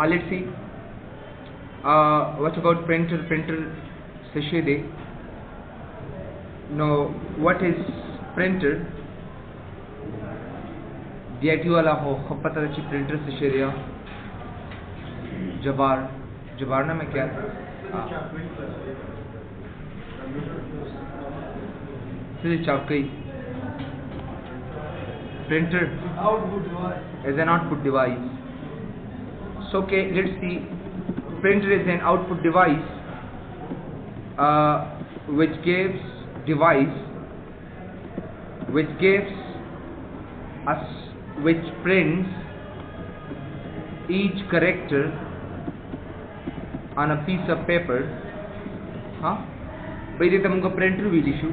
Let's see. What about printer? Printer seshede. Now, what is printer? DIT वाला हो पता है printer seshede. जबार ना मैं क्या? सिर्फ चाकरी. Printer is an output device. So okay, let's see. Printer is an output device which prints each character on a piece of paper. हाँ भाई देखते मुझको printer भी लिखूँ.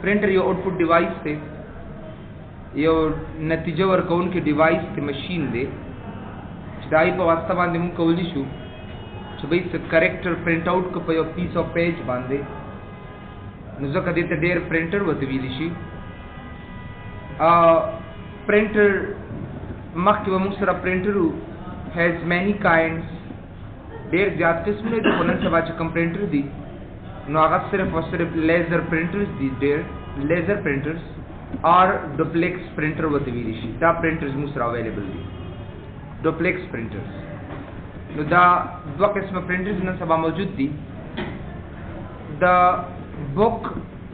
Printer ये output device थे, ये नतीजा वर्कआउट के device थे machine दे. दाई पर वास्तव में हम कौली शू भाई से करेक्टर प्रिंट आउट को पे पीस ऑफ पेज बांधे नुज़ा कदे ते डेर प्रिंटर वतवी लिशी प्रिंटर मक्के व मुसरा printer has many kinds der जात किस्म ने जो बनन से बाच कम प्रिंटर दी नो आगा सिर्फ और सिर्फ लेजर प्रिंटर्स दी डेर लेजर प्रिंटर्स और डुप्लेक्स प्रिंटर वतवी लिशी दा प्रिंटर्स मुसरा अवेलेबल दी डुप्लेक्स प्रिंटर्स नो दा दो किस्म प्रिंटर्स न सबा मौजूद दी द बुक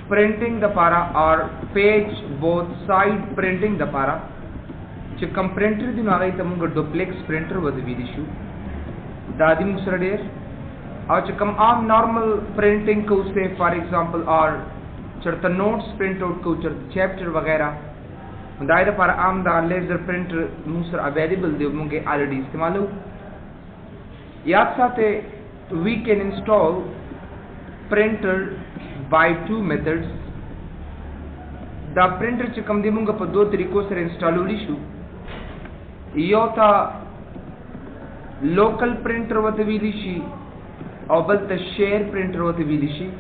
प्रिंटिंग द पारा और page both side printing the पारा चिकम प्रिंटर दी नागई तमुंग डुप्लेक्स प्रिंटर वदवी दिशु दादी मुसरडेर और चिकम आम नॉर्मल प्रिंटिंग को से फॉर एग्जांपल और चरता नोट्स प्रिंट आउट को चरता चैप्टर वगैरह दायरे पर आम दा लेजर प्रिंटर मुसर अवेलेबल दे मुंगे ऑलरेडी इस्तेमाल हो याद साथे we can install printer by two methods दा प्रिंटर चिकम दे मुंगा पर दो तरीकों से इंस्टॉल हो लिशु यो था लोकल प्रिंटर वतवी लिशी और बल्त शेयर प्रिंटर वतवी लिशी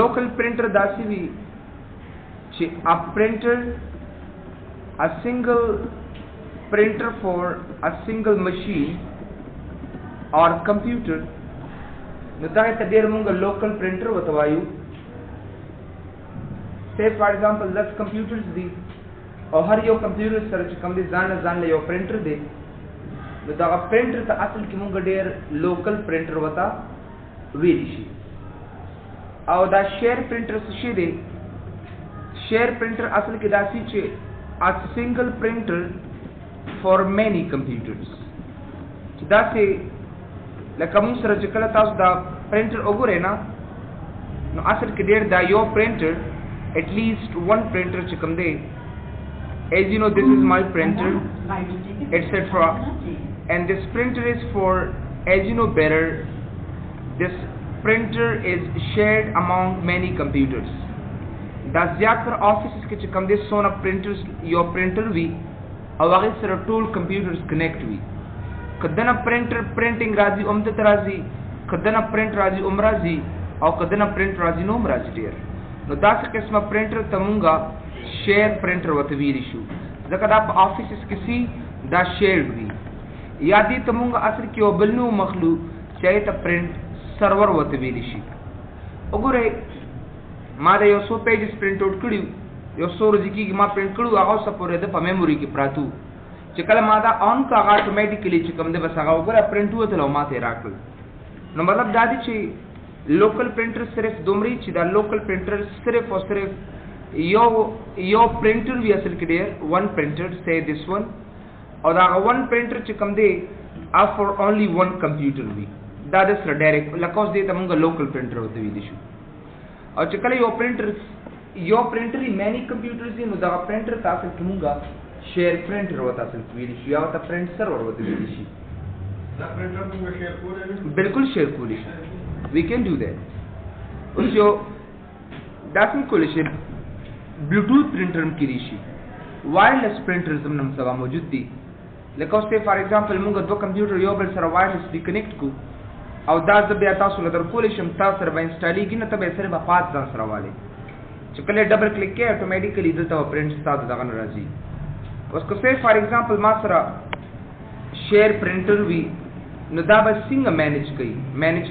लोकल प्रिंटर दासी भी a printer, a single printer for a single machine or computer. Nutahe tadir munga local printer watavayu. Say for example, 10 computers di, और हर यो कंप्यूटर सर कम दे जान ले यो प्रिंटर दे. नutahe printer ta asal ki munga der local printer wata वेदिशी. और दा share printer से दे. Share printer असल की दासी चे a single printer for many computers दासे लकमु सर चकला तास दा प्रिंटर ओगुरे ना नो असल की देर दा यो printer at least one printer chikam de as you know this is my printer etc and this printer is for as you know better this printer is shared among many computers दा ज्यादातर ऑफिस के चिकम दे सोना प्रिंटर्स यो प्रिंटर भी और आगे sir tool computers connect भी कदना प्रिंटर प्रिंटिंग राजी उम्मत राजी कदना प्रिंट राजी उमराजी और कदना प्रिंट राजी नो उमराजी देर नो दास किस्म प्रिंटर तमुंगा शेयर प्रिंटर वतवी इशू जकद आप ऑफिस किसी दा शेयर्ड भी यादी तमुंगा असर की ओबलनु मखलू चाहे त प्रिंट सर्वर वतवी इशी ओगुरे मारे यो 100 पेजेस प्रिंट आउट कड़ी यो 100 रजिकी की मा प्रिंट कड़ू आगा सपोरे दे प मेमोरी की प्रातु चकल मादा ऑन का ऑटोमेटिकली चिकम दे बस आगा ओगरा प्रिंट हुए तो माते राकल नो मतलब दादी ची लोकल प्रिंटर सिर्फ दोमरी ची दा लोकल प्रिंटर सिर्फ और सिर्फ यो प्रिंटर भी असल के देर वन प्रिंटर से दिस वन और आगा वन प्रिंटर चिकम दे आ फॉर ओनली वन कंप्यूटर भी दादा सर डायरेक्ट लकोस दे तमुंगा लोकल प्रिंटर होते भी दिशु और चकले यो प्रिंटर ही मैनी कंप्यूटर्स ही नुदा प्रिंटर तासल तुमुंगा शेयर प्रिंटर होता असल वीडिश या होता प्रिंट सर्वर होते वीडिश दा प्रिंटर तुमुंगा शेयर कोड बिल्कुल शेयर कोलिश वी कैन डू दैट उसयो दासन कोलिश ब्लूटूथ प्रिंटर की रिशी वायरलेस प्रिंटर्स हम सवा मौजूद थी लेकिन उससे फॉर एग्जांपल मुंगा दो कंप्यूटर यो बल सर वायरलेस कनेक्ट को او دا ز بیا تاسو له در کولې شم تاسو سره به انسټالیږي نه ته به سره به پات ځان سره والي چې کله ډبل کلیک کې اتوماتیکلی دلته پرنٹ ستاسو دغه راځي. اوس کو سه فار ایگزامپل ما سره شیر پرنټر وی نو دا به څنګه مینیج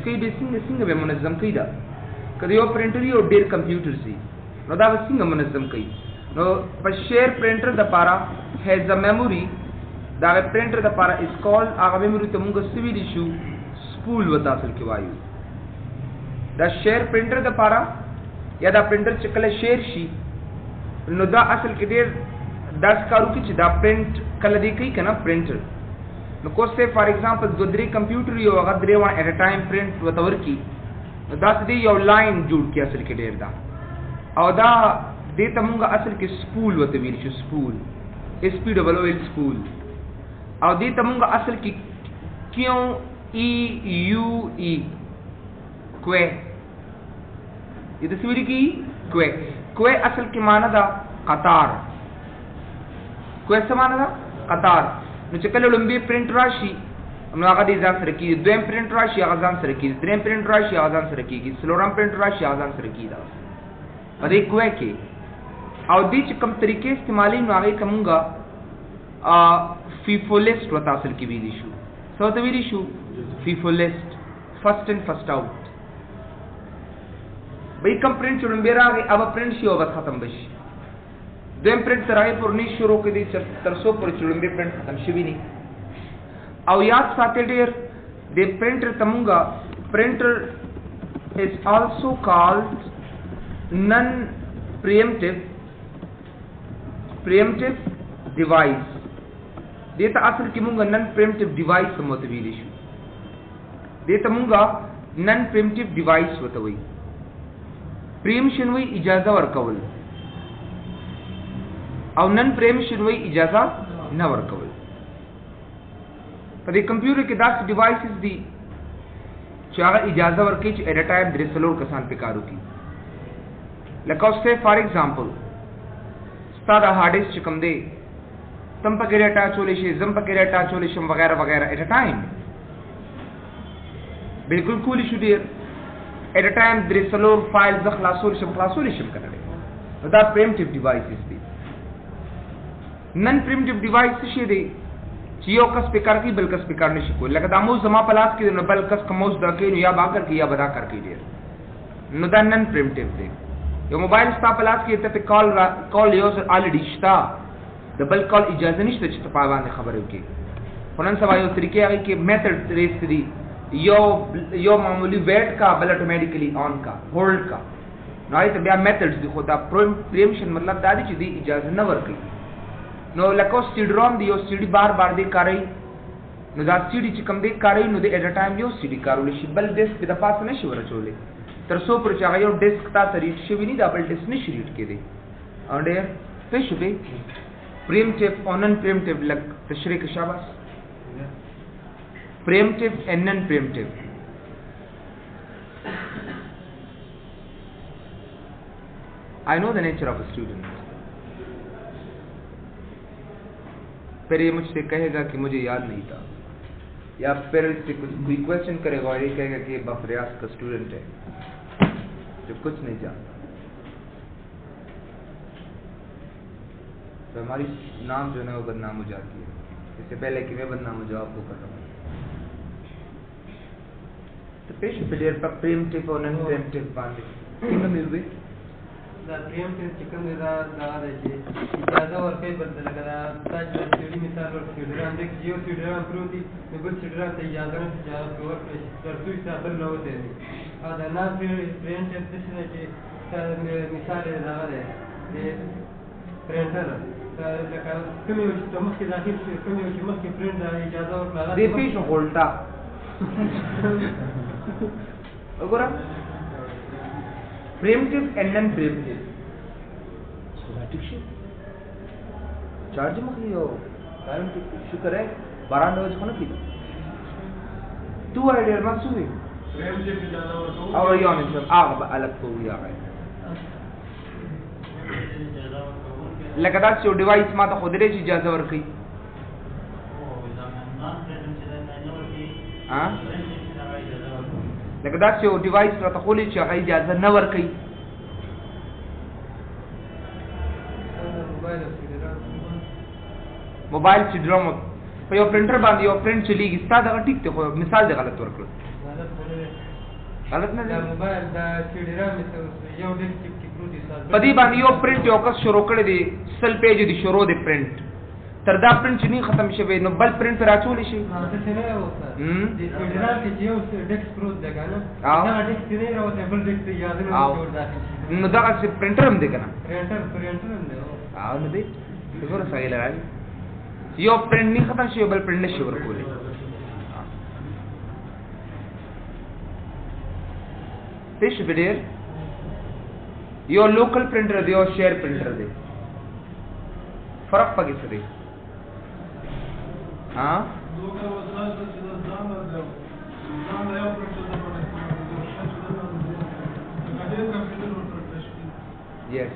کوي به څنګه به منظم کوي دا کله یو پرنټر یو ډیر کمپیوټر سي نو دا به څنګه منظم کوي نو په شیر پرنټر د پاره هیز ا میموري دا پرنټر د پاره از کال هغه میموري ته موږ سوي دي شو سپول وتا اصل کې وایو دا شیر پرنټر د پاره یا دا پرنټر چې کله شیر شي نو دا اصل کې ډیر داس کارو کې چې دا پرنٹ کله دی کوي کنه پرنټر نو کو سے فار ایگزامپل دو درې کمپیوټر یو هغه درې وان ایٹ ا ټایم پرنٹ وتور کی نو دا دې یو لاین جوړ کی اصل کې ډیر دا او دا دې ته موږ اصل کې سپول وته ویل شو سپول اس پی ډبل او ال سپول او دې ته موږ اصل کې کیو ای یو ای کوه دې څه ویل کی کوه اصل کې معنی دا قطار کوه څه معنی دا قطار نو چې کله لومبي پرنٹ راشي نو هغه دې ځان سره کیږي دویم پرنٹ راشي هغه ځان سره کیږي دریم پرنٹ راشي هغه ځان سره کیږي څلورم پرنٹ راشي هغه ځان سره کیږي په دې کوه کې او دې چې کوم طریقې استعمالي نو هغه کومګه فیفو لیست وتا اصل کې ویلی شو سو ته ویلی شو فیفو لیست فرست ان فرست اوټ به کوم پرنٹ چې لومبي راغی او پرنٹ شي او بس ختم بشي دویم پرنٹ ترای پر نی شروع کړي تر څو پر چړمبه پرنٹ ختم شوی ني او یاد ساتي ډیر د پرنټر تمونګه پرنټر is also called non preemptive device دته اصل کې مونږه non preemptive device سمته ویل شو دته مونږه non preemptive device وته وي preemption وی اجازه ورکول او نن پریمشن وی اجازه نه ورکول په دې کمپیوټر کې داسې ډیوایسز دي چې هغه اجازه ورکړي چې ایٹ ا ټایم درې څلور کسان په کارو کوي لکه اوس فار ایگزامپل ستاسو هارد ډیسک چې کوم دی تم پکې ډیټا چولې شي زم پکې ډیټا چولې شم وغیرہ وغیرہ ایٹ ا ټایم بالکل کولی شو ډیر ایٹ ا ټایم درې څلور فایل ز خلاصول شم کنه دا پریمټیو ډیوایسز دي نن پریمټیو ډیوایس څه دی چې یو کس په کار کې بل کس په کار نشي کول لکه د موز زما پلاس کې نو بل کس کوموز دا کې یا باګر کې یا بدا کر کې ډیر نو دا نن پریمټیو دی یو موبایل ستا پلاس کې ته کال یو الریډي شتا د بل کال اجازه نشته چې ته په باندې خبرې وکړي خلن سوا یو طریقې هغه کې میتھډ ریس دي یو معمولی ویټ کا بل اتوماتیکلی آن کا هولډ کا نو ایت بیا میتھډز دي خو دا پریمشن مطلب دا دی چې دی اجازه نه ورکړي نو لکه سیډ روم دی یو سیډي بار دی کاری نو دا سیډي چې کوم دی کاری نو د ایٹ ا ټایم یو سیډي کارول شي بل ډیسک د پاسه نشي ورچولې تر څو پر چې هغه یو ډیسک تا ریډ شي ویني دا بل ډیسک نشي ریډ کېدی او ډېر څه شو به پریمټیو او نن پریمټیو لک تشریح کې شاباش preemptive and non-preemptive. I know the nature of a student. फिर ये मुझसे कहेगा कि मुझे याद नहीं था, या फिर इससे कोई क्वेश्चन करेगा और ये कहेगा कि ये बफरियाज का स्टूडेंट है जो कुछ नहीं जानता, तो हमारी नाम जो है वो बदनाम हो जाती है। इससे पहले कि मैं बदनाम हो जाऊँ आपको कर रहा हूँ। तो पेश प्लेयर पर प्रेमटिव और नॉन प्रेमटिव बांधे कितना मिल गई दा प्रेमटिव चिकन दा है जी इजाज़त और कई बदल लगा ताज सीडी मिसाल और सीडरान देख जियो सीडरान प्रोटी में कुछ सीडरान से इजाज़त और पर तू इस पर लो दे और ना प्रेमटिव से कि मिसाल दा है ये प्रिंटर लगा कमी हो तो मस्की दाखिल कमी हो मस्की प्रिंट दा इजाज़त और लगा दे पेश होल्डा वगैरह प्रेमटिव एंड नॉन प्रेमटिव ठीक है चार्ज में कियो कारण कि शुक्र है 12 बजे को ना की तू आइडिया मत सुनी प्रेमटिव ज्यादा हो तो और यो नहीं सब आग अलग हो गया है लगता है जो डिवाइस में तो खुद रे चीज इजाजत वर की हां لکه دا چې یو ډیوایس راته خولي چې هغه اجازه نه ورکوي موبایل چې ډرم په یو پرنټر باندې یو پرنټ چلیږي ستا دغه ټیک دی خو مثال دی غلط ورکړو غلط نه دی موبایل دا چې ډرم یو ډیک ټیک پروتي سره په دې باندې یو پرنټ یو کس شروع کړی دی سل پیج دی شروع دی پرنټ تر دا پرنټ چې نه ختم شوی نو بل پرنټ پر راچول شي څه نه وته د ډرم کې یو ډیک پروت دی کنه دا ډیک نه راوته بل ډیک ته یاد نه جوړ داخل نو دا چې پرنټر هم دی کنه پرنټر هم دی او نو دی څنګه سره لګای یو پرنټ نه ختم شي بل پرنټ نشي ورکولې دیش ویډیو یو لوکل پرنټر دی او شیر پرنټر دی فرق پکې څه دی ها لوکل وسایل چې د ځان یو پرنټر د باندې کمپیوټر ورته تشکیل یس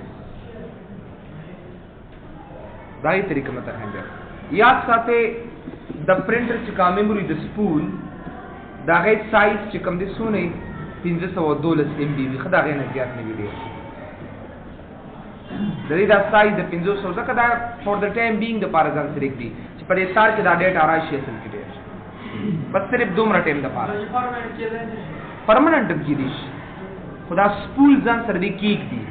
دای طریقه مته هنګر یاد ساته د پرنټر چې کا میموري د سپول دا غي سایز چې کوم دي سونه 512 MB وي خدای غي نه زیات نه ویډیو د دې دا سایز د 500 ځکه دا فور د ټایم بینګ د پاره ځان سره دی چې په دې تار کې دا ډیټا راشي اصل کې دی بس صرف دومره ټایم د پاره پرمننت کې دي خدا سپول ځان سره دی کیک دي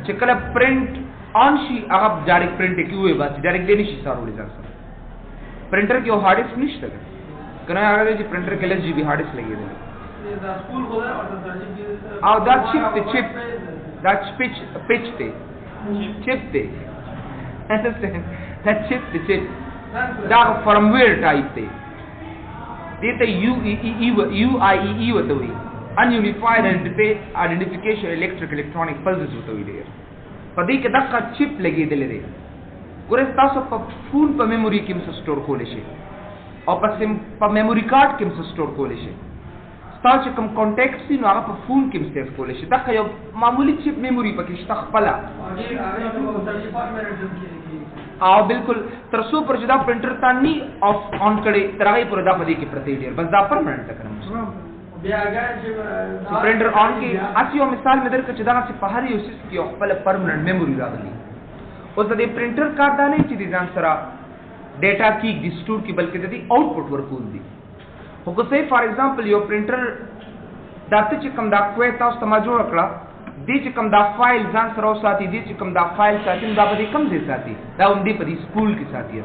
چې کله پرنٹ آن شي هغه ډایرکټ پرنٹ کیوي بس ډایرکټ دی نشي سارول ځان سره پرنټر کې هارد ډیسک نشته کنه هغه چې پرنټر کې لږ جی بي هارد ډیسک لګیدل دا سپول خو دا او دا چپ ته چپ دا پچ ته چپ ته understand دا چپ ته چپ دا فرمویر ټایپ ته دې ته UIEE وته وي ununified identification electronic pulses وته وي ډیر په دې کې دغه چپ لګیدل دی ګوره تاسو په فون په میموري کې هم سٹور کولای شئ او په میموري کارت کې هم سٹور کولای شئ تاسو کوم کانټیکټ نو هغه په فون کې هم سیف کولای شئ دا یو معمولی چپ میموري پکې شته خپل او بالکل تر څو پر جدا پرنټر تانی اف آن کړي ترغه پر دا پدې کې پرتی ډیر بس دا پرمننت کړم بیا اگر چې پرنټر آن کې اسیو مثال مې درکړ چې دا چې په هر یو سیس کې خپل پرمننت میموري راغلي اوس د پرنټر کارت دا نه چې د ځان سره ډیټا کې د سٹور کې بلکې د آوټپوټ ورکول دي خو که سي فار ایگزامپل یو پرنټر داته چې کوم دا کوی تاسو ته ما جوړ کړه دې چې کوم دا فایل ځان سره وساتي دې چې کوم دا فایل ساتي دا په دې کم ځای ساتي دا هم دې په دې سپول کې ساتي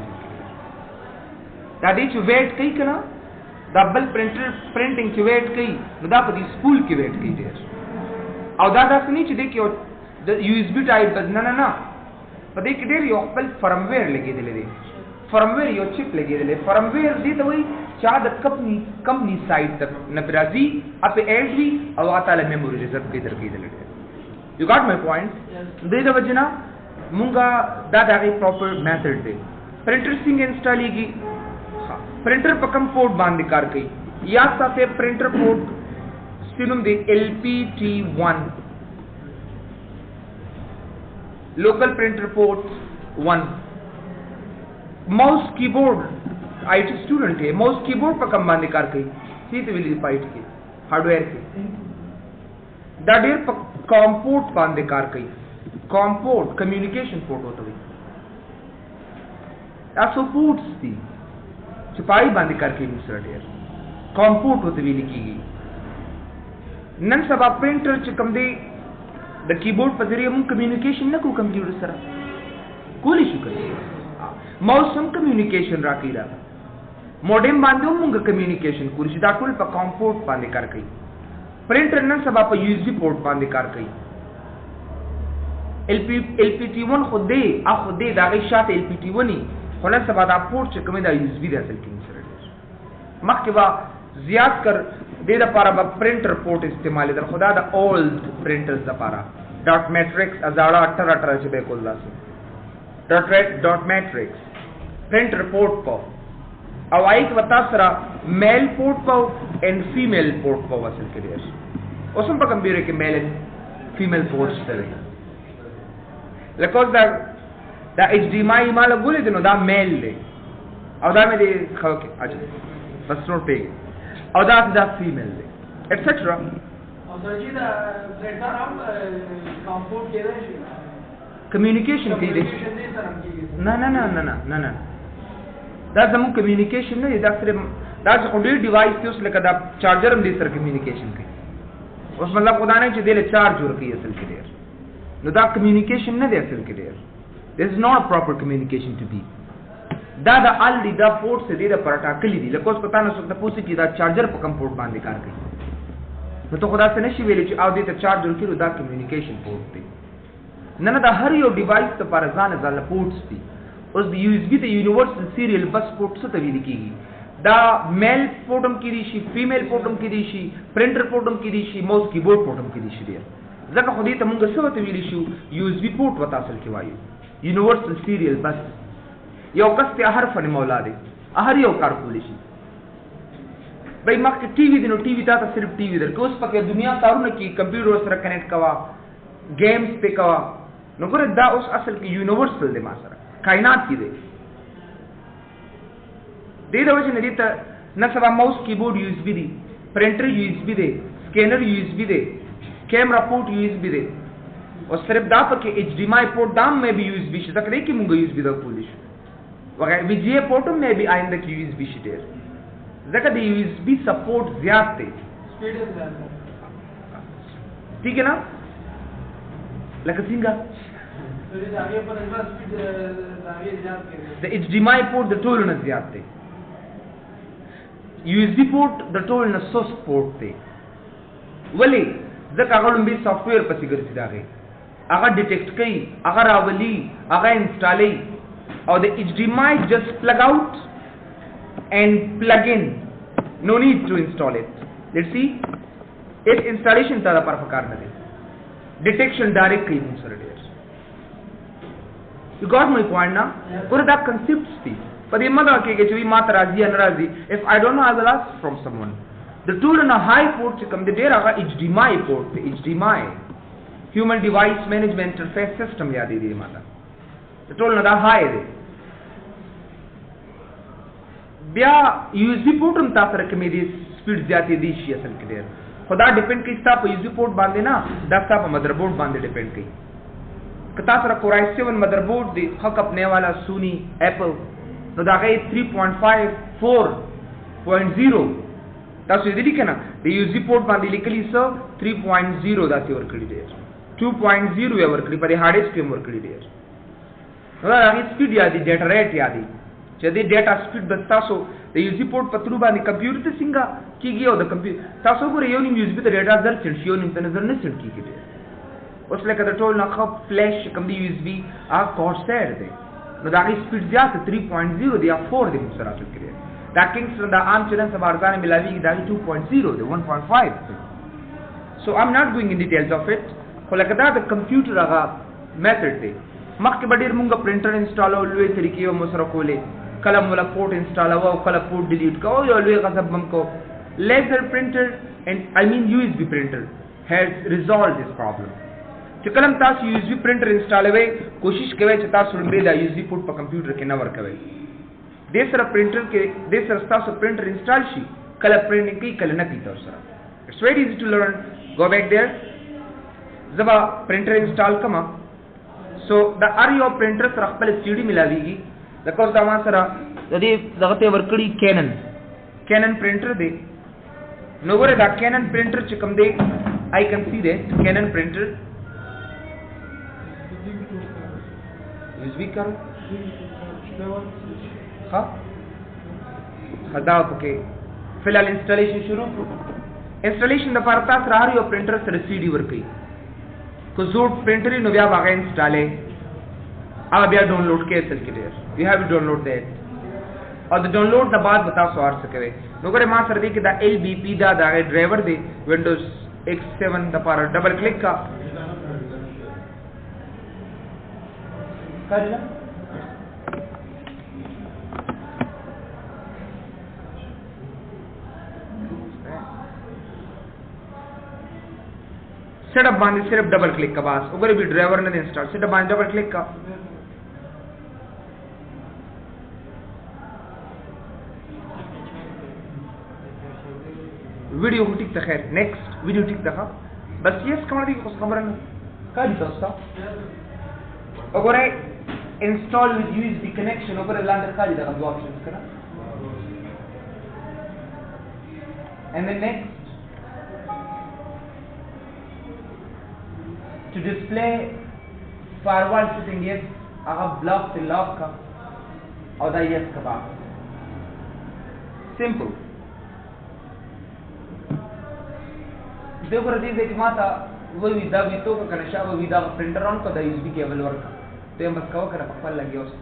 دا دې چې ویټ کوي کنه دا بل پرنټر پرنټینګ کې ویټ کوي نو دا په دې سپول کې ویټ کوي ډېر او دا داسې نه چې دې کې د USB ټایپ بدنه نه په دې کې ډېر یو خپل فرمویر لګېدل دي فرمویر یو چپ لګېدل فرمویر دې ته وایي چې د کمپنی سایت تک نبرازي اپ ایډ وی او تعالی میموري ریزرو کې درکېدل دي یو ګاټ مای پوینټ دې د وجنا مونږه دا دغه پراپر میثډ دی پرنټر څنګه انسټالیږي پرنټر په کوم پورټ باندې کار کوي یا ساته پرنټر پورټ سینوم دی LPT1 local printer port 1 mouse keyboard IT student है mouse keyboard पर कम बांधे कार कई सीट विली पाइट के हार्डवेयर के दाडेर पर कॉम्पोर्ट बांधे कार कई कॉम्पोर्ट कम्युनिकेशन पोर्ट होता है ऐसो पोर्ट्स थी चिपाई बांधे कार कई मिस्टर डेर कॉम्पोर्ट होते विली की गई नन सब प्रिंटर चिकम दे د کیبورډ په ذریعہ موږ کمیونیکیشن نه کوو کمپیوټر سره کولی شو کوي ماوس هم کمیونیکیشن راکې دا موډم باندې موږ کمیونیکیشن کولی شو دا ټول په کمپورټ باندې کار کوي پرنټر نن سبا په USB پورټ باندې کار کوي LPT1 خو دې دا غي شاته LPT1 خو نن سبا دا پورټ چې کومه دا USB د اصل کې سره مخکې وا زیات کر دې د لپاره به پرنټر پورټ استعمال در خدا د اولد پرنټرز لپاره ډاټ میټرکس ازاړه 18 چې به کول لاسه ډاټ میټرکس پرنټر پورټ په او ایک وتا سره میل پورټ په ان فیمیل پورټ په وصل کړی اوس هم په کمپیوټر کې میل ان فیمیل پورټ شته لکه دا HDMI مال ګولې دي نو دا میل دی او دا مې دی خو کې اچھا بس نو پیګ او دا فیمیل دی ایٹسټرا. او سرجی دا پرنټر هم کمپوټ کېدای شي کمیونیکیشن کوي دی. نه نه نه نه نه نه دا زموږ کمیونیکیشن نه دی، دا صرف دا څه ډېر ډیوایس دی اوس لکه دا چارجر هم دې سره کمیونیکیشن کوي. اوس مطلب خدا نه چې دې له چارج ورکوي اصل کې ډېر، نو دا کمیونیکیشن نه دی اصل کې ډېر. This is not a proper communication to be. دا already دا پورټ سے دې د پر ټاکلي دي، لکه اوس پتا نه څوک د پوسې کې دا چارجر په کوم پورټ باندې کار کوي، نو ته خدا څه نشي ویلې چې او دې ته چارج ورکړو دا کمیونیکیشن پورټ دی. نه نه دا هر یو ډیوایس ته پر ځان ځان پورټس دي. اوس د یو اس بي ته یونیورسل سیریل بس پورټ څه ته ویل کیږي؟ دا میل پورټ هم کې دي شي، فیمیل پورټ هم کې دي شي، پرنټر پورټ هم کې دي شي، ماوس کیبورډ پورټ هم کې دي شي. ډیر ځکه خو دې ته مونږ څه ته ویل شو یو اس بي پورټ وتا اصل کې وایو یونیورسل سیریل بس. یو کس ته هر فن مولا دی، هر یو کار کولی شي. بھئی مخکې ټي وي دی، نو ټي وي تا ته صرف ټي وي درکړه. اوس پکې دنیا کارونه کې کمپیوټر سره کنیکټ کوا، گیمز پې کوا، نو ګوره دا اوس اصل کې یونیورسل دی ما سره کائنات کې دی. دې د وجې نه دې ته نه سبا ماوس کیبورډ یو اس بي دی، پرنټر یو اس بي دی، سکینر یو اس بي دی، کیمرا پورټ یو اس بي دی، او صرف دا پکې ایچ ډی ایم آئی پورټ دام مې بي یو اس بي شي. ځکه دې کې مونږ یو اس بي دا کولی شو وغیرہ. وی جی اے پورټ هم مې بي آینده کې یو اس بي شي ډېر، ځکه د یو اس بي سپورټ زیات دی. ٹھیک ہے نا؟ لکه څنګه د ایچ ډی ایم آئی پورټ د ټولو نه زیات دی. یو اس بي پورټ د ټولو نه سست پورټ دی. ولې؟ ځکه هغه لومبي سافټویر پسې ګرځي، د هغې هغه ډیټیکټ کوي، هغه راولي، هغه انسټالوي. او د ایچ ډی ایم آئی جسٹ پلگ آؤٹ اینڈ پلگ ان، نو نیڈ ټو انسټال اٹ. لیټس سی اټ انسټالیشن ته دا پر پکار نه دی، ډیټیکشن ډایرکټ کوي موږ سره ډېر. You got my point now? ګوره دا کنسپټس دي، په دې مه دا کېږي چې وي ما ته راځي یا نه راځي. if I don't know I will ask from someone. د ټولو نه های پورټ چې کوم دی ډېر هغه ایچ ډی ایم آئی پورټ دی. ایچ ډی ایم آئی هیومن ډیوایس مینجمنټ انټرفیس سیسټم یادېږي ما ته، د ټولو نه دا های دی. بیا یو اس بي پورټ هم تاسو سره کومې دي سپیډ زیاتې دي شي اصل کې ډېر، خو دا ډیپینډ کوي ستا په یو اس بي پورټ باندې نه، دا ستا په مدر بورډ باندې ډیپینډ کوي. که تاسو سره کور آی 7 مدر بورډ دی، ښه کمپنۍ والا سونی ایپل، نو د هغې 3.5 4.0 تاسو یې لیدلي که نه؟ د یو اس بي پورټ باندې لیکلي څه 3.0 داسې ورکړي ډېر، 2.0 یې ورکړي، په دې هارډ ډسک کې هم ورکړي ډېر. نو د هغې سپیډ یادي، ډیټا ریټ یادي چې دې ډیټا سپیډ به تاسو د یو اس بي پورټ په تھرو باندې کمپیوټر ته څنګه کېږي، او د کمپیوټر تاسو وګورئ یو نیم یو اس بي ته ډیټا زر سیټ شي، یو نیم ته نظر نه سیټ کېږي ډېر. اوس لکه د ټول نه ښه فلیش کوم دی یو اس بي هغه کورسیر دی، نو د هغې سپیډ زیات 3.0 دی یا 4 دی موږ سره حاصل کړی. دا کنګسټن دا عام چلن سبا ارزانه ملاویږي، دا 2.0 دی 1.5 دی. سو I'm not going in details of it. خو لکه دا د کمپیوټر هغه میتھډ دی. مخکې به ډېر مونږ پرنټر انسټالو، لوی طریقې به مو سره کولې، کله مولا پورټ انسټالوه او کله پورټ ډیلیټ کوو، یو لوی غضب به م کوو. لیزر پرنټر اینڈ I mean یو اس بي پرنټر has resolved this problem. چې کله تاسو یو اس بي پرنټر انسټالوئ، کوشش کوئ چې تاسو لومړی دا یو اس بي پورټ په کمپیوټر کې نه ورکوئ. دې سره پرنټر کې دې سره ستاسو پرنټر انسټال شي، کله پرنټینګ کوي کله نه کوي تاسو سره. اټس ویری ایزي ټو لرن. گو بیک دیر. زه به پرنټر انسټال کړم. سو د هر یو پرنټر سره خپل سی ډي ملاویږي. لکه اوس دا ما سره د دې دغه ته ورکړي کینن پرنټر دی. نو ګوره دا کینن پرنټر چې کوم دی I can see that Canon printer USB کارو ها خدا پکې فلال انسټالیشن شروع کړو. انسټالیشن د پاره تاسو راهر یو پرنټر سره سی ډي ورکړي، کو زوړ پرنټر نو بیا هغه انسټالې او بیا ډاونلوډ کې اصل کې ډیر یو هاف ډاونلوډ دیٹ، او د ډاونلوډ نه بعد بتا سو ار څه کوي. نو ګره ما سره دی کې دا LBP دا ډرایور دی Windows X7 د پاره ډبل کلیک کا کاری نا set up बांधे सिर्फ double click का बस उगर भी ड्राइवर ने install set up बांधे double click का वीडियो को टिक खैर नेक्स्ट वीडियो टिक था बस यस कमर दी कुछ खबर नहीं का दी दोस्तों अगर इंस्टॉल विद यूएसबी कनेक्शन ऊपर लैंडर का दी था दो ऑप्शंस करा and then next to display firewall setting yes आगा ब्लॉक से लॉक का और दा यस का बात सिंपल देखो रजीज एक माता वो विदा वितो का कनेक्शन वो विदा का प्रिंटर ऑन को दा यूएसबी केबल वर्क तो ये बस कवर करा पकड़ लगे उस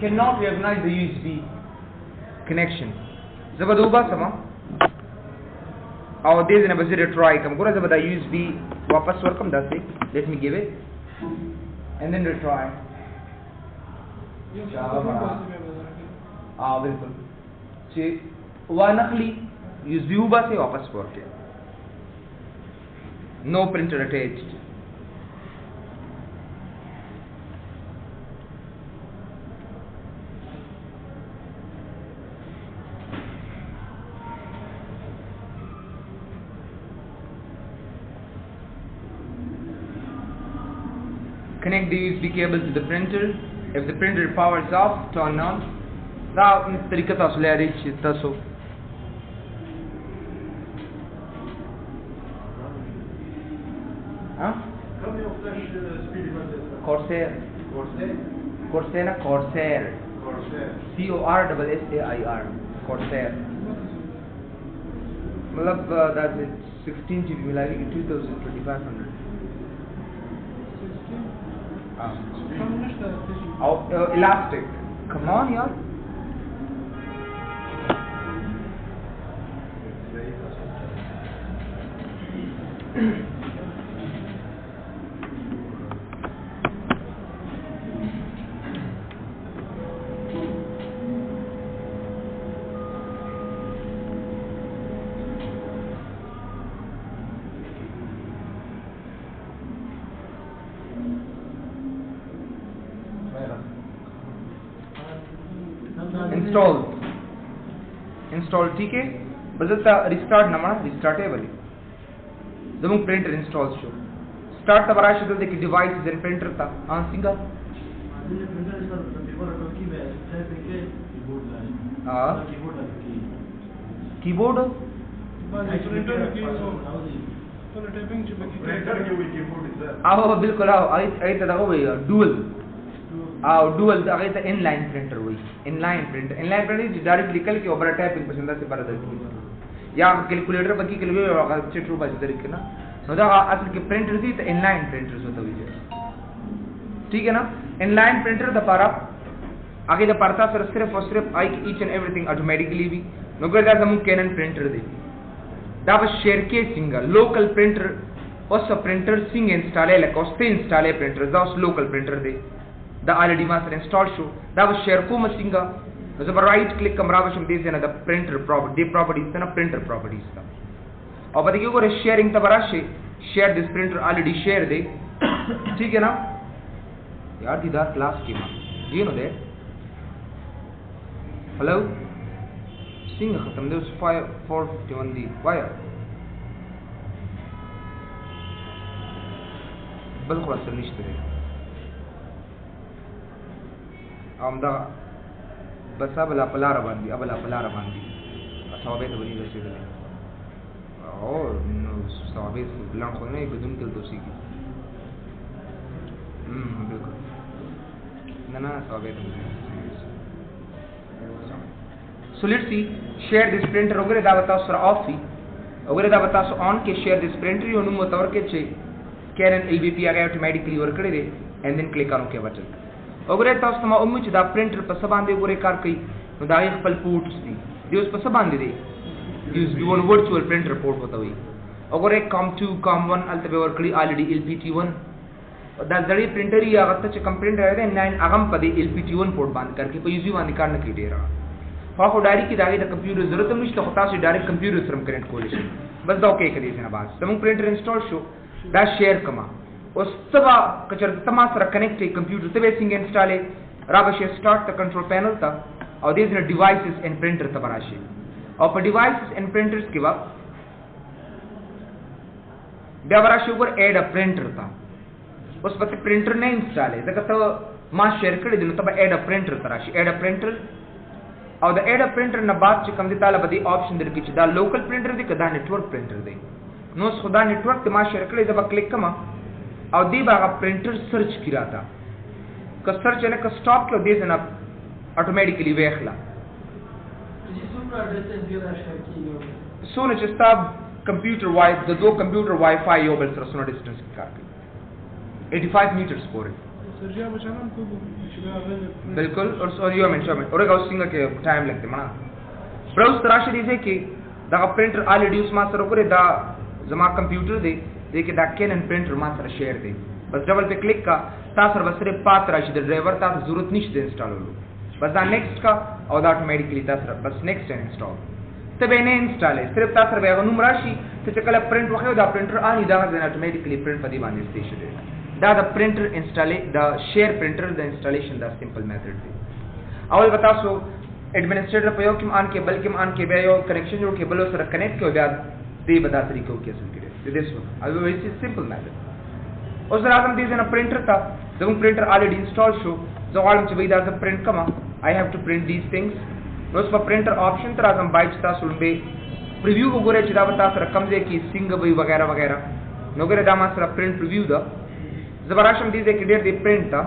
cannot recognize the USB connection. Zabaduba sama. Our days in a visitor try. Come go to the USB. Wapas welcome. That's it. Let me give it, and then retry. बिल्कुल. चे वानकली USB उबा से वापस work. No printer attached. Connect the USB cable to the printer. If the printer power is off, turn on. Now, तरीका तो असले आरी चित्ता सो. हाँ? Corsair. Corsair ना Corsair. C-O-R-S-S-A-I-R. Corsair. मतलब that's it. 16 GB मिलाएगी 2,500. Elastic. Come on, yaar. Install ठीक है बदलता रिस्टार्ट ना माना रिस्टार्टेबल जब हम प्रिंटर इंस्टॉल शो स्टार्ट तब राशि तो देखिए डिवाइस एंड प्रिंटर था हाँ सिंगल कीबोर्ड आओ बिल्कुल आओ आई तो देखो भैया डुअल अगर तो इनलाइन प्रिंटर हुई इनलाइन प्रिंटर डायरेक्ट निकल के ऊपर टाइपिंग पसंद से पर या कैलकुलेटर बाकी कैलकुलेटर चिट रूप है तरीके ना नोदा असल के प्रिंटर थी तो इनलाइन प्रिंटर्स होता हुई ठीक है ना इनलाइन प्रिंटर द पारा आगे द पड़ता फिर सिर्फ और सिर्फ आई ईच एंड एवरीथिंग ऑटोमेटिकली भी नोकर दा हम कैनन प्रिंटर दे दा बस शेयर के सिंगल लोकल प्रिंटर और सब प्रिंटर सिंग इंस्टॉल है लकोस्ते इंस्टॉल है प्रिंटर दा उस local printer they the already master installed show that was share ko masinga so the right click kamra basham these na the printer property properties na printer properties ta aur badiye ko sharing ta barashe share this printer already share de theek hai na yaar didar class ki ma do you know that hello sing khatam de us 451 di wire bal khalas nishtre आमदा बस अबला पलारा बांधी असवाबे तो बनी वैसे गले और सवाबे बिलान खोलने बदून कल दोषी की बिल्कुल ना सवाबे तो So let's see, share this printer वगैरह दा बताओ सर ऑफ ही वगैरह दा बताओ सो ऑन के share this printer यो नुम तवर के चे Canon LVP आ गया automatically वर्क करे दे and then click on OK button वगैरह ताऊ समा उम्मीद दा printer पर सबआंदे वगैरह कार कई नो दा एक पल ports दी दिवस पर सबआंदे दे use we want virtual printer port होता हुई वगैरह COM2 COM1 अलते पे वर्क करी already LPT1 दा जड़ी printer ही आगत चे कंप्लेंट रहे थे 9 अगम पदे LPT1 पोर्ट बंद करके पर यूज़ी वांदी कार न की दे रहा फाको डायरी की दागे द कंप्यूटर जरूरत नहीं तो होता से direct computer from current collision बस दा ओके करी जना बात समूह प्रिंटर इंस्टॉल शो दा शेयर कमा उस तबा कचर तमा सर कनेक्ट है कंप्यूटर तबे सिंग इंस्टॉल है राबशे स्टार्ट द कंट्रोल पैनल था और this is devices and printer तबराशे और पर डिवाइसेस एंड प्रिंटर्स के बाद बेवराशे ऊपर ऐड अ प्रिंटर था उस पर प्रिंटर ने इंस्टॉल है जगह तो मां शेयर कर दिनो तब ऐड अ प्रिंटर तराशे ऐड अ प्रिंटर और द एड प्रिंटर न बात च कम दिता बदी ऑप्शन दर किच दा लोकल प्रिंटर दे कदा नेटवर्क प्रिंटर दे नो खुदा नेटवर्क ते मा शेयर करे जब क्लिक कमा और दी बागा प्रिंटर सर्च किरा था क सर्च ने क स्टॉप के दे जना ऑटोमेटिकली वेखला जी सुपर डिस्टेंस भी शेयर की सो ने चस्ता कंप्यूटर वाई द दो कंप्यूटर वाईफाई यो बेल सरसनो डिस्टेंस की कार 85 मीटर्स पर सर्जिया बचाना को बिल्कुल और यो मेंशन और एक सिंगर के टाइम लगते मना ब्राउज तराश दीजिए कि दा प्रिंटर ऑलरेडी उस मास्टर करे दा जमा कंप्यूटर दे कि दा कैनन प्रिंटर मास्टर शेयर दे बस डबल पे क्लिक का ता सर बस रे पात राशि दे ड्राइवर ता जरूरत नहीं दे इंस्टॉल हो बस दा नेक्स्ट का और दा ऑटोमेटिकली ता सर बस नेक्स्ट एंड इंस्टॉल तबे ने इंस्टॉल है सिर्फ ता सर बे नुम राशि ते चकला प्रिंट वखे दा प्रिंटर आनी दा ऑटोमेटिकली प्रिंट पदी बांधे स्टेशन दे दा द प्रिंटर इंस्टॉल द शेयर प्रिंटर द इंस्टॉलेशन द सिंपल मेथड दे अवल बता सो एडमिनिस्ट्रेटर प्रयोग किम आन केबल किम आन के बेयो कनेक्शन जो केबल सर कनेक्ट के बाद दे बता तरीकों के असल के this one I very simple method उस रातम दिस इन प्रिंटर था जब प्रिंटर ऑलरेडी इंस्टॉल शो जो आलम च बेदा द प्रिंट कमा I have to print these things उस पर प्रिंटर ऑप्शन तरह हम बाइट ता सुनबे प्रीव्यू को गोरे चिदा बता सर कमजे की सिंग बई वगैरह वगैरह नोगरे दामा सर प्रिंट प्रीव्यू दा जबराशम दीज एक डेट दी प्रिंट था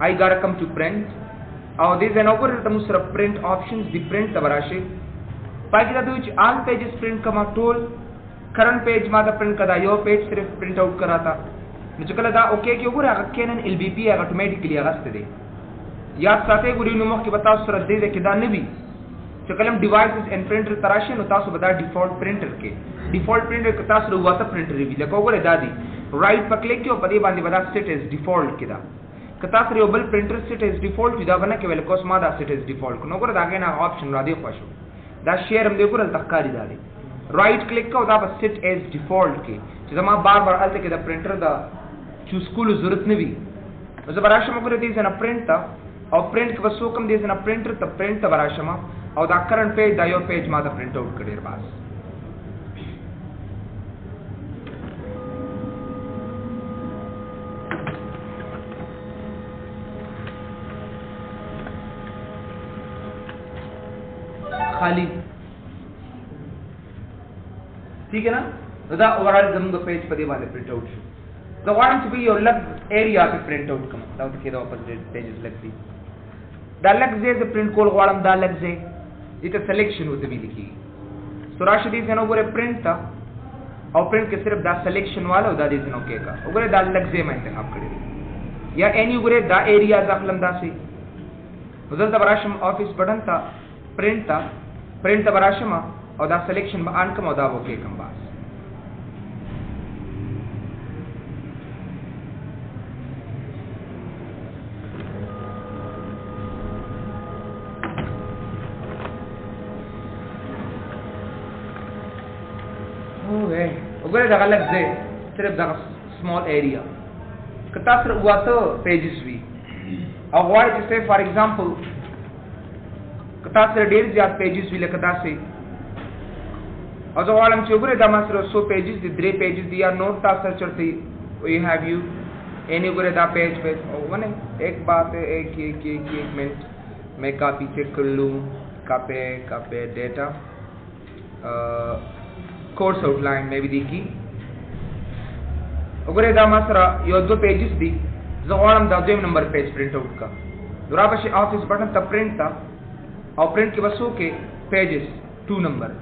आई गार कम टू प्रिंट और दीज एन ओवर तम सर प्रिंट ऑप्शंस दी प्रिंट तबराशे पाई दा दुच ऑल पेजेस प्रिंट कमा टोल करंट पेज मा दा प्रिंट कदा यो पेज सिर्फ प्रिंट आउट कराता मुझकला दा ओके के ओवर कैनन एलबीपी ऑटोमेटिकली आगस्त दे या साथे गुरी नुमख के बताओ सर दे के दा नबी चकलम डिवाइसेस एंड प्रिंटर तराशे नो तासु बता डिफॉल्ट प्रिंटर के डिफॉल्ट प्रिंटर के तासु हुआ था प्रिंटर भी लको गोरे दादी राइट पर क्लिक कियो पदी बांधी बता सेट एज डिफॉल्ट किदा कतास रियोबल प्रिंटर सेट एज डिफॉल्ट विदा बना के वेल कोसमा दा सेट एज डिफॉल्ट को नोगर दागे ना ऑप्शन रादी खुशो दा शेयर हम देखो तक्कारी दादी राइट क्लिक का उदा बस सेट एज डिफॉल्ट के जमा बार-बार अलते के दा प्रिंटर दा चूज कुल जरूरत नहीं भी जबराशम को दी जना प्रिंट ता और प्रिंट के बसो कम दी जना प्रिंटर ता प्रिंट तबराशमा और दा करंट पेज दा यो पेज मा दा प्रिंट आउट करेर बास खाली ठीक है ना दा ओवरऑल जम पेज पदे वाले print out show the want to be your लग एरिया पे प्रिंट आउट कम दा के दा ऑपोजिट पेजेस लगती दा लग जे द प्रिंट कोल वालम दा लग जे इते सिलेक्शन होते भी लिखी सो राशिदी जनो गोरे प्रिंट था और प्रिंट के सिर्फ दा सिलेक्शन वाला दा दे जनो के का गोरे दा लग जे मैं इंतखाब करे या एनी गोरे दा एरिया जाखलम दा से उधर दा बराशम ऑफिस बटन था प्रिंट बराशमा और दा सिलेक्शन में आन कम और दा वो के कम बास ओके दा लग जे सिर्फ दा स्मॉल एरिया कतासर हुआ तो पेजेस भी और व्हाट इज से फॉर एग्जांपल कतासर डेढ़ ज्यादा पेजेस भी लकता से और जो वालम चोगरे दामासर 100 पेजेस दी 3 पेजेस दिया नोट ता सर्चर थी वी हैव यू एनी गोरे दा पेज पे वने एक बात है एक मिनट मैं कॉपी चेक कर लूं कॉपी डेटा कोर्स आउटलाइन में भी देखी ओगरे दामासरा यो 2 पेजेस दी जो वालम दा 2 नंबर पेज प्रिंट आउट का दुराबशे ऑफिस बटन ता प्रिंट था او پرنٹ کې وسو کې پیجز 2 نمبر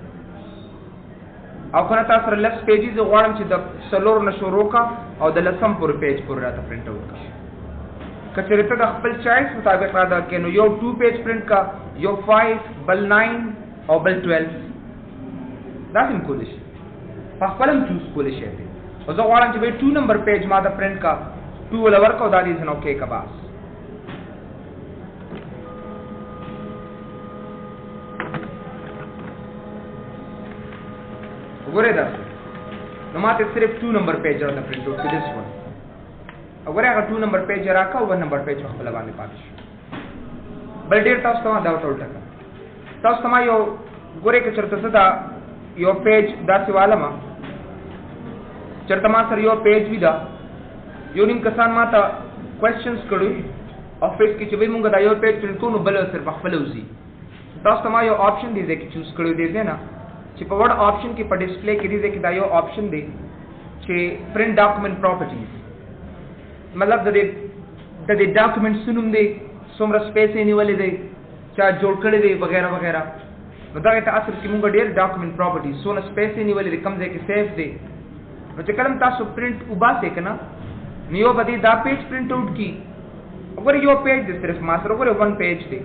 او کنه تاسو سره لفظ پیجز غواړم چې د سلور نشورو کا او د لسم پر پیج پر راته پرنٹ آوټ کا کچره ته د خپل چوائس مطابق را دا کینو یو 2 پیج پرنٹ کا یو 5 بل 9 او بل 12 دا سم کول شي په خپلم چوز کول شي او زه غواړم چې 2 نمبر پیج ما د پرنٹ کا 2 ول ورکو دا دې زنو کې کا باس وګوره دا نو ماته صرف 2 نمبر پیج راته پرنٹ آوټ کړي this one وګوره هغه 2 نمبر پیج راکا او 1 نمبر پیج خپل باندې پاتې شو بل ډیر تاسو ته دا ټولټه تاسو ته یو ګوره کې چرته صدا یو پیج داسې والما چرته ما سره یو پیج وی دا یو نیم کسان ما ته کوېسچنز کړو افیس کې چې به مونږ دا یو پیج پرنٹ کوو بل سره خپل وزي تاسو ته یو آپشن دی چې چوز کړو دی نه چې په ورډ آپشن کې په ډسپلی کې دی چې دا یو آپشن دی چې پرنٹ ډاکومېنټ پراپرټیز مطلب د دې ډاکومېنټ سنوم دی څومره سپیس یې نیولې دی چا جوړ کړی دی وغیرہ وغیرہ نو دا ته اصل کې موږ ډېر ډاکومېنټ پراپرټیز څونه سپیس یې نیولې دی کوم ځای کې سیف دی نو چې کلم تاسو پرنٹ وباسئ کنه نو یو بدی دا پیج پرنٹ آوټ کی وګوره یو پیج دی صرف ما سره وګوره 1 پیج دی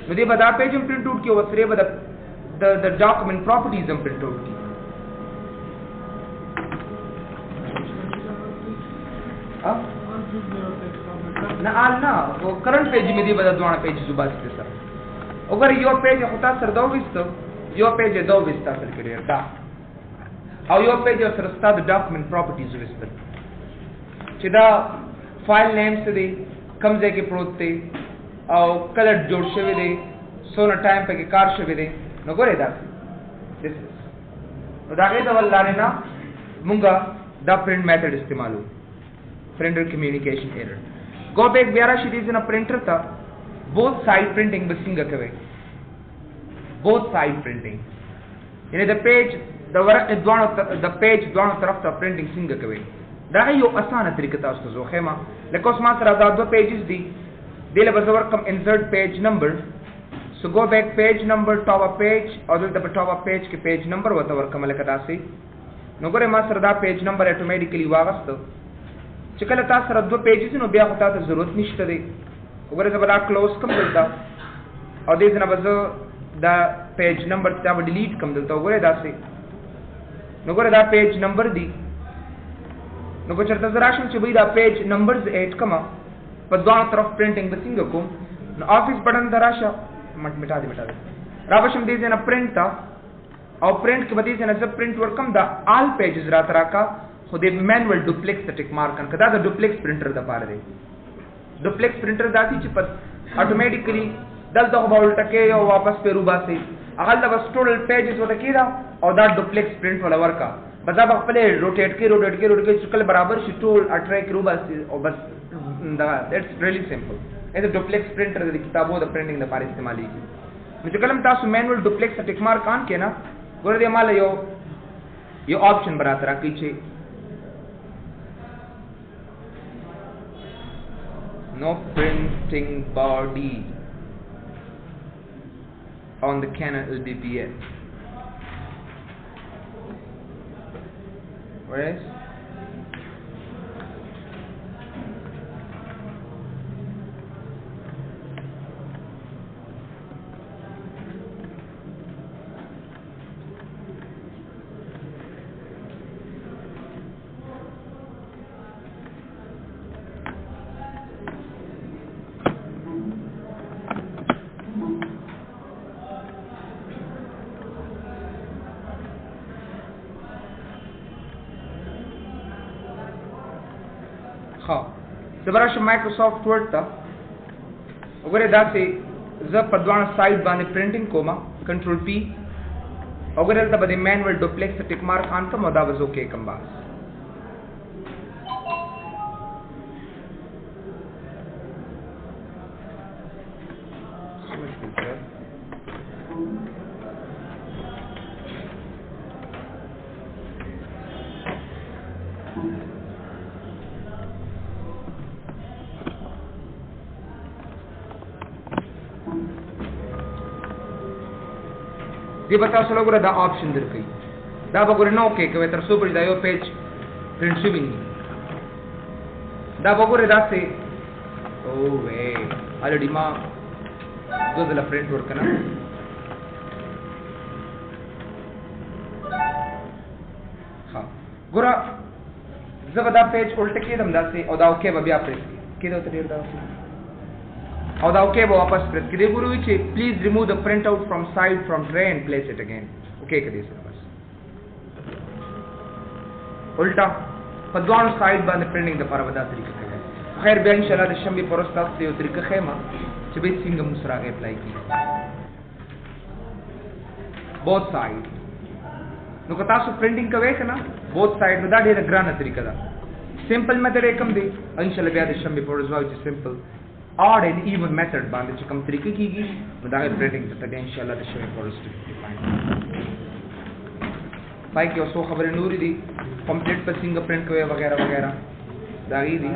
نو دې به دا پیج هم پرنٹ آوټ کی او سره به the document properties هم print out کی نه آل نه او کرنٹ پیج می دی بدا دوانه پیج زباس ته سره اگر یو پیج خطا سره دا وستو یو پیج دا وستا سره کړی دا او یو پیج سره ستا د document properties وستل چې دا فایل نیم څه دی کوم ځای کې پروت دی او کلر جوړ شوی دی سونه ټایم پکې کار شوی دی نو ګورې دا نو دا غي د ولاره نه مونږه دا پرنٹ میتھډ استعمالو printer communication error go back بیا راشي دې نه پرنټر ته both side printing به څنګه کوي both side printing یعنی د پیج د ورق د پیج دوه طرف ته پرنټینګ څنګه کوي دا یو اسانه طریقه تاسو ته زوخه ما لکه اوس ما سره دا دوه پیجز دي دله به زور کم insert page number so go back page number top of page او دلته په top of page کې page number وته ورکم لکه تاسو نو ګوره ما سره دا page number اتوماتیکلی واغسته چې کله تاسو سره دوه پیجز نو بیا خو تاسو ضرورت نشته دی وګوره زه به دا کلوز کوم دلته او دې ځنه به دا پیج نمبر ته به ډیلیټ کوم دلته وګوره داسې نو ګوره دا پیج نمبر دی نو که چېرته زه راشم چې دا پیج نمبرز ایډ کما په دوه طرف پرنټینګ به څنګه کوم نو آفیس بټن ته راشه مټا دی را بشم دې ځنه پرنټ تا او پرنٹ کې به دې ځنه زه پرنٹ ورکم دا آل پیجز راکا خو دې مینوال ډوپلیکس ته ټیک مارک کړه دا د ډوپلیکس پرنټر د پاره دی ډوپلیکس پرنټر داسي چې په اتوماتیکلی دلته به ولټکه او واپس پیرو باسي هغه د بس ټوټل پیجز وته کیدا او دا ډوپلیکس پرنٹ ولا ورکا بس هغه خپل روټیټ کې شکل برابر شي ټول اټریک رو باسي او بس دا اټس ریلی سمپل دا ډوپلیکس پرنټر د کتابو د پرنټینګ لپاره استعمالېږي نو چې کلم تاسو مینوال ډوپلیکس ټیک مارک آن کینا ګور دې مال یو آپشن برات راکې چې no printing body on the Canon LBPS. Whereas زبرش مایکروسافٹ ورډ ته وګوره دا چې زه په دوه سایډ باندې پرنټینګ کوم کنټرول پی وګوره دلته باندې مینوال ډوپلیکس ټیک مارک آن کوم دا وځو کې کوم باس دی بتا سره ګره دا آپشن درکې دا وګوره نو کې کوي تر څو پر دا یو پیج پرنٹ شوی نه دا وګوره دا سه او وې الډی ما دوزله پرنٹ ورکنه ها ګوره زبدا پیج الټ کېدم دا سه او دا اوکې به بیا پرېس کېدو ته ډیر دا او دا اوکې به واپس پرېس کړي ګورو چې پلیز ریموو د پرنٹ آؤٹ فرام ساइड فرام ٹرے اینڈ پلیس اٹ اگین اوکې کړي سره بس الټا په دوانو ساइड باندې پرنټینګ د لپاره ودا طریقه کوي خیر به ان شاء الله د شنبه پرستا یو طریقه خېما چې به څنګه مسراغه اپلای کړي both side نو که تاسو پرنټینګ کوئ کنه both side نو دا ډیره ګرانه طریقه ده سمپل میتھډ کوم دی ان شاء الله بیا د شنبه پرس واو چې سمپل odd and even method باندې چې کوم طریقې کیږي نو دا پرنټینګ ته ان شاء الله د شنبه پرس ډیفاین پای کې اوسو خبره نوري دي کمپلیټ پر فنگر پرنٹ کوي وغیرہ وغیرہ دا دي